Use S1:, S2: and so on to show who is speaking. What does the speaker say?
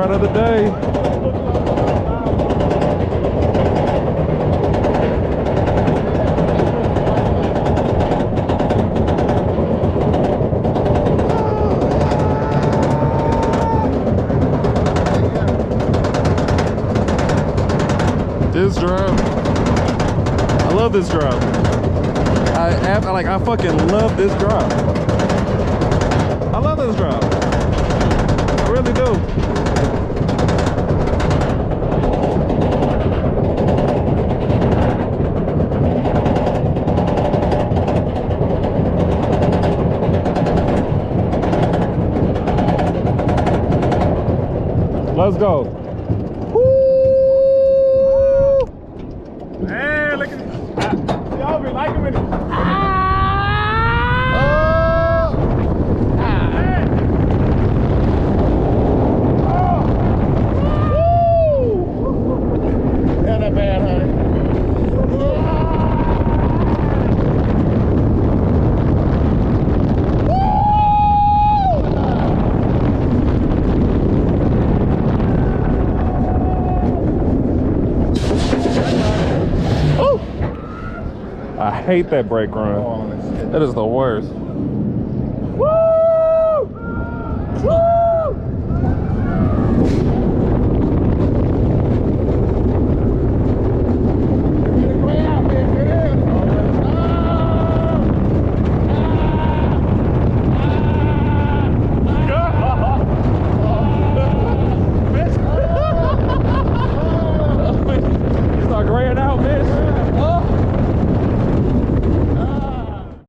S1: run of the day. This drop, I love this drop. I fucking love this drop. I love this drop. I really do. Let's go.
S2: Hey, look at it. Y'all be liking it. Yeah, not bad, honey.
S1: I hate that brake run. That is the worst.